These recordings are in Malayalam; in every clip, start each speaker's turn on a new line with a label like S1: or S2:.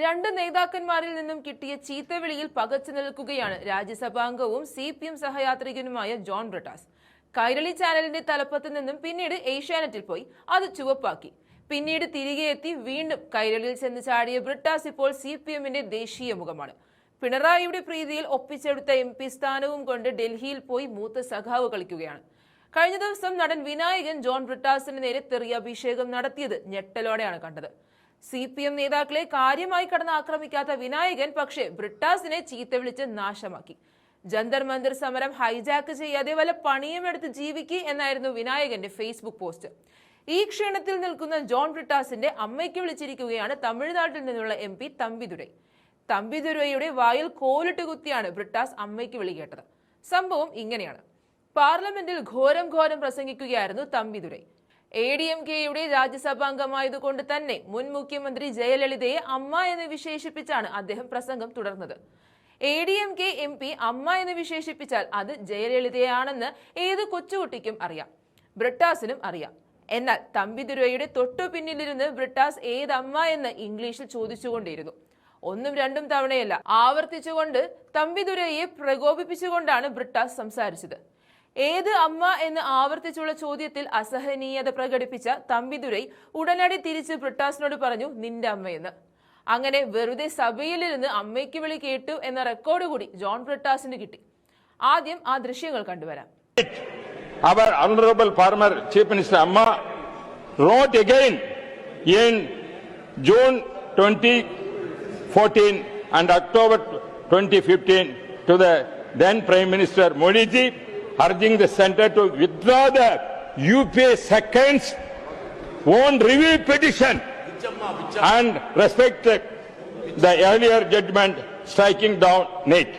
S1: രണ്ട് നേതാക്കന്മാരിൽ നിന്നും കിട്ടിയ ചീത്തവിളിയിൽ പകച്ചു നിൽക്കുകയാണ് രാജ്യസഭാംഗവും CPM സഹയാത്രികനുമായ ജോൺ ബ്രിട്ടാസ്. കൈരളി ചാനലിന്റെ തലപ്പത്ത് നിന്നും പിന്നീട് ഏഷ്യാനെറ്റിൽ പോയി അത് ചുവപ്പാക്കി. പിന്നീട് തിരികെ എത്തി വീണ്ടും കൈരളിയിൽ ചെന്ന് ചാടിയ ബ്രിട്ടാസ് ഇപ്പോൾ CPMന്റെ ദേശീയ മുഖമാണ്. പിണറായിയുടെ പ്രീതിയിൽ ഒപ്പിച്ചെടുത്ത MP സ്ഥാനവും കൊണ്ട് ഡൽഹിയിൽ പോയി മൂത്ത സഖാവ് കളിക്കുകയാണ്. കഴിഞ്ഞ ദിവസം നടൻ വിനായകൻ ജോൺ ബ്രിട്ടാസിന് നേരെ തെറിയഭിഷേകം നടത്തിയത് ഞെട്ടലോടെയാണ് കണ്ടത്. CPM നേതാക്കളെ കാര്യമായി കടന്ന് ആക്രമിക്കാത്ത വിനായകൻ പക്ഷേ ബ്രിട്ടാസിനെ ചീത്ത വിളിച്ച് നാശമാക്കി. ജന്തർ മന്ദിർ സമരം ഹൈജാക്ക് ചെയ്യാതെ വല്ല പണിയും എടുത്ത് ജീവിക്കുക എന്നായിരുന്നു വിനായകന്റെ ഫേസ്ബുക്ക് പോസ്റ്റ്. ഈ ക്ഷീണത്തിൽ നിൽക്കുന്ന ജോൺ ബ്രിട്ടാസിന്റെ അമ്മയ്ക്ക് വിളിച്ചിരിക്കുകയാണ് തമിഴ്നാട്ടിൽ നിന്നുള്ള MP തമ്പിദുരൈ. തമ്പിദുരൈയുടെ വായിൽ കോലിട്ട് കുത്തിയാണ് ബ്രിട്ടാസ് അമ്മയ്ക്ക് വിളി കേട്ടത്. സംഭവം ഇങ്ങനെയാണ്. പാർലമെന്റിൽ ഘോരം പ്രസംഗിക്കുകയായിരുന്നു തമ്പിദുരൈ. ADMKയുടെ രാജ്യസഭാംഗമായതുകൊണ്ട് തന്നെ മുൻ മുഖ്യമന്ത്രി ജയലളിതയെ അമ്മ എന്ന് വിശേഷിപ്പിച്ചാണ് അദ്ദേഹം പ്രസംഗം തുടർന്നത്. ADMK MP അമ്മ എന്ന് വിശേഷിപ്പിച്ചാൽ അത് ജയലളിതയാണെന്ന് ഏത് കൊച്ചുകുട്ടിക്കും അറിയാം, ബ്രിട്ടാസിനും അറിയാം. എന്നാൽ തമ്പിദുരൈയുടെ തൊട്ടു പിന്നിലിരുന്ന് ബ്രിട്ടാസ് ഏതമ്മ എന്ന് ഇംഗ്ലീഷിൽ ചോദിച്ചുകൊണ്ടിരുന്നു. ഒന്നും രണ്ടും തവണയല്ല, ആവർത്തിച്ചുകൊണ്ട് തമ്പിദുരൈയെ പ്രകോപിപ്പിച്ചുകൊണ്ടാണ് ബ്രിട്ടാസ് സംസാരിച്ചത്. ഏത് അമ്മ എന്ന് ആവർത്തിച്ചുള്ള ചോദ്യത്തിൽ അസഹനീയത പ്രകടിപ്പിച്ച തമ്പിദുരൈ ഉടനടി തിരിച്ച് ബ്രിട്ടാസിനോട് പറഞ്ഞു നിന്റെ അമ്മയെന്ന്. അങ്ങനെ വെറുതെ സഭയിലിരുന്ന് അമ്മയ്ക്ക് വിളി കേട്ടു എന്ന റെക്കോർഡ് കൂടി ജോൺ ബ്രിട്ടാസിന് കിട്ടി. ആദ്യം ആ ദൃശ്യങ്ങൾ കണ്ടുവരാം.
S2: Our honorable former Chief Minister Amma wrote again in June 2014 and October 2015 to the then Prime Minister Modi ji, urging the centre to withdraw the UPA second's own review petition and respect the earlier judgment striking down NEET.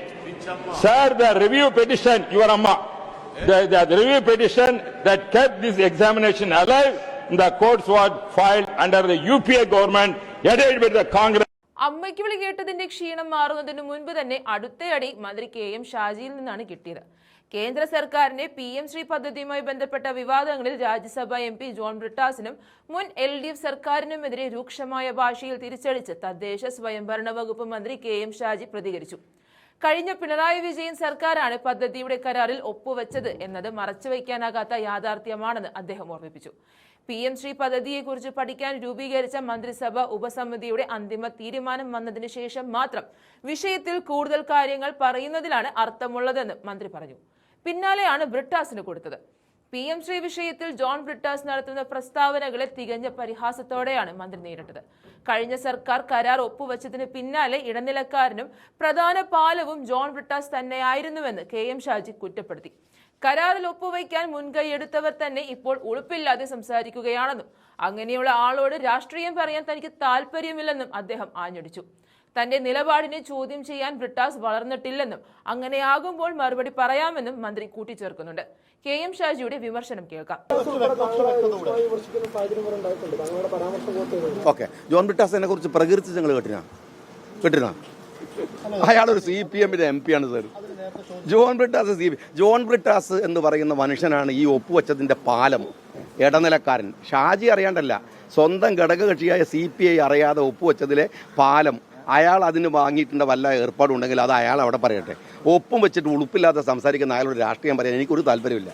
S2: Sir, the review petition, your Amma, the review petition that kept this examination alive in the courts was filed under the UPA government, headed by the Congress.
S1: അമ്മയ്ക്ക് വിളി കേട്ടതിന്റെ ക്ഷീണം മാറുന്നതിന് മുൻപ് തന്നെ അടുത്തയടി മന്ത്രി KM ഷാജിയിൽ നിന്നാണ് കിട്ടിയത്. കേന്ദ്ര സർക്കാരിന്റെ PM ശ്രീ പദ്ധതിയുമായി ബന്ധപ്പെട്ട വിവാദങ്ങളിൽ രാജ്യസഭാ MP ജോൺ ബ്രിട്ടാസിനും മുൻ LDF സർക്കാരിനുമെതിരെ രൂക്ഷമായ ഭാഷയിൽ തിരിച്ചടിച്ച് തദ്ദേശ സ്വയംഭരണ വകുപ്പ് മന്ത്രി KM ഷാജി പ്രതികരിച്ചു. കഴിഞ്ഞ പിണറായി വിജയൻ സർക്കാരാണ് പദ്ധതിയുടെ കരാറിൽ ഒപ്പുവെച്ചത് എന്നത് മറച്ചുവെക്കാനാകാത്ത യാഥാർത്ഥ്യമാണെന്ന് അദ്ദേഹം ഓർമ്മിപ്പിച്ചു. PM ശ്രീ പദ്ധതിയെക്കുറിച്ച് പഠിക്കാൻ രൂപീകരിച്ച മന്ത്രിസഭ ഉപസമിതിയുടെ അന്തിമ തീരുമാനം വന്നതിന് ശേഷം മാത്രം വിഷയത്തിൽ കൂടുതൽ കാര്യങ്ങൾ പറയുന്നതിലാണ് അർത്ഥമുള്ളതെന്ന് മന്ത്രി പറഞ്ഞു. പിന്നാലെയാണ് ബ്രിട്ടാസിന് കൊടുത്തത്. PM ശ്രീ വിഷയത്തിൽ ജോൺ ബ്രിട്ടാസ് നടത്തുന്ന പ്രസ്താവനകളെ തികഞ്ഞ പരിഹാസത്തോടെയാണ് മന്ത്രി നേരിട്ടത്. കഴിഞ്ഞ സർക്കാർ കരാർ ഒപ്പുവെച്ചതിന് പിന്നാലെ ഇടനിലക്കാരനും പ്രധാന പാലവും ജോൺ ബ്രിട്ടാസ് തന്നെയായിരുന്നുവെന്ന് KM ഷാജി കുറ്റപ്പെടുത്തി. കരാറിൽ ഒപ്പുവയ്ക്കാൻ മുൻകൈയെടുത്തവർ തന്നെ ഇപ്പോൾ ഉളുപ്പില്ലാതെ സംസാരിക്കുകയാണെന്നും അങ്ങനെയുള്ള ആളോട് രാഷ്ട്രീയം പറയാൻ തനിക്ക് താല്പര്യമില്ലെന്നും അദ്ദേഹം ആഞ്ഞടിച്ചു. തന്റെ നിലപാടിനെ ചോദ്യം ചെയ്യാൻ ബ്രിട്ടാസ് വളർന്നിട്ടില്ലെന്നും അങ്ങനെയാകുമ്പോൾ മറുപടി പറയാമെന്നും മന്ത്രി കൂട്ടിച്ചേർക്കുന്നുണ്ട്. KM ഷാജിയുടെ വിമർശനം കേൾക്കാം.
S3: ജോൺ ബ്രിട്ടാസിനെ കുറിച്ച് പ്രകീർത്തിച്ച് നിങ്ങൾ കേട്ടിനാ? അയാളൊരു CPMന്റെ MP ആണ് സാർ. ജോൺ ബ്രിട്ടാസ് എന്ന് പറയുന്ന മനുഷ്യനാണ് ഈ ഒപ്പുവെച്ചതിന്റെ പാലം, ഇടനിലക്കാരൻ. ഷാജി അറിയാണ്ടല്ല, സ്വന്തം ഘടകകക്ഷിയായ CPI അറിയാതെ ഒപ്പുവെച്ചതിലെ പാലം. അയാൾ അതിന് വാങ്ങിയിട്ടുണ്ട് വല്ല ഏർപ്പാടുണ്ടെങ്കിൽ അത് അയാൾ അവിടെ പറയട്ടെ. ഒപ്പും വെച്ചിട്ട് ഉളുപ്പില്ലാതെ സംസാരിക്കുന്ന അയാളോട് രാഷ്ട്രീയം പറയാൻ എനിക്കൊരു താല്പര്യമില്ല.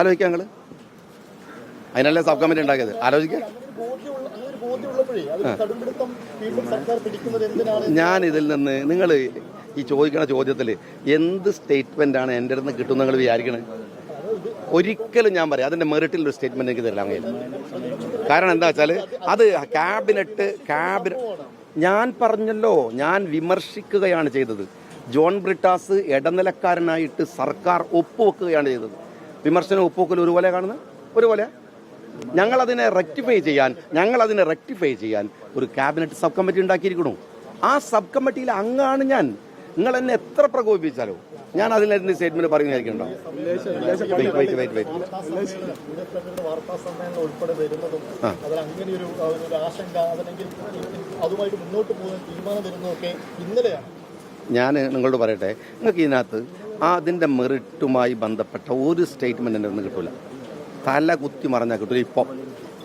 S3: ആലോചിക്കാം ഞങ്ങള്, അതിനല്ലേ സബ് കമ്മിറ്റി ഉണ്ടാക്കിയത്. ആലോചിക്കാം. ഞാൻ ഇതിൽ നിന്ന് നിങ്ങൾ ഈ ചോദിക്കുന്ന ചോദ്യത്തിൽ എന്ത് സ്റ്റേറ്റ്മെന്റാണ് എൻ്റെ അടുത്ത് കിട്ടുമെന്ന് നിങ്ങൾ വിചാരിക്കണത്? ഒരിക്കലും ഞാൻ പറയാം അതിന്റെ മെറിറ്റിൽ ഒരു സ്റ്റേറ്റ്മെന്റ് എനിക്ക് തരാൻ കഴിയില്ല. കാരണം എന്താ വെച്ചാൽ അത് ക്യാബിനറ്റ് ഞാൻ പറഞ്ഞല്ലോ, ഞാൻ വിമർശിക്കുകയാണ് ചെയ്തത്. ജോൺ ബ്രിട്ടാസ് ഇടനിലക്കാരനായിട്ട് സർക്കാർ ഒപ്പുവെക്കുകയാണ് ചെയ്തത്. വിമർശനം ഒപ്പുവെക്കൽ ഒരുപോലെ കാണുന്നത് ഒരുപോലെ. ഞങ്ങളതിനെ റെക്ടിഫൈ ചെയ്യാൻ ഒരു ക്യാബിനറ്റ് സബ് കമ്മിറ്റി ഉണ്ടാക്കിയിരിക്കണു. ആ സബ് കമ്മിറ്റിയിൽ അംഗമാണ് ഞാൻ. നിങ്ങൾ എന്നെ എത്ര പ്രകോപിപ്പിച്ചാലോ ഞാൻ അതിലെന്ത് സ്റ്റേറ്റ്മെന്റ് പറയുന്നതായിരിക്കണ്ടോ? ഞാൻ നിങ്ങളോട് പറയട്ടെ, നിങ്ങൾക്ക് ഇതിനകത്ത് അതിൻ്റെ മെറിറ്റുമായി ബന്ധപ്പെട്ട ഒരു സ്റ്റേറ്റ്മെൻറ്റ് എൻ്റെ നിന്ന് കിട്ടില്ല. തല കുത്തി മറഞ്ഞാൽ കിട്ടില്ല ഇപ്പം.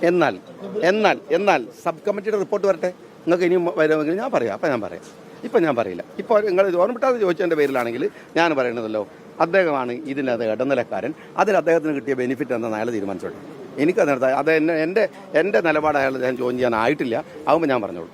S3: എന്നാൽ സബ് കമ്മിറ്റിയുടെ റിപ്പോർട്ട് വരട്ടെ, നിങ്ങൾക്ക് ഇനിയും വരുമെങ്കിൽ ഞാൻ പറയാം. അപ്പം ഞാൻ പറയാം. ഇപ്പം ഞാൻ പറയില്ല. ഇപ്പോൾ നിങ്ങൾ ഓർമ്മിട്ടാതെ ചോദിച്ചതിൻ്റെ പേരിലാണെങ്കിൽ ഞാൻ പറയുന്നതല്ലോ, അദ്ദേഹമാണ് ഇതിനകത്ത് ഇടനിലക്കാരൻ. അതിൽ അദ്ദേഹത്തിന് കിട്ടിയ ബെനിഫിറ്റ് എന്താണെന്ന് അയാൾ തീരുമാനിച്ചോട്ടെ. എനിക്കതിനകത്ത് അത് എൻ്റെ നിലപാട് അയാൾ ഞാൻ ചോദ്യം ചെയ്യാനായിട്ടില്ല. ആകുമ്പോൾ ഞാൻ പറഞ്ഞോളൂ.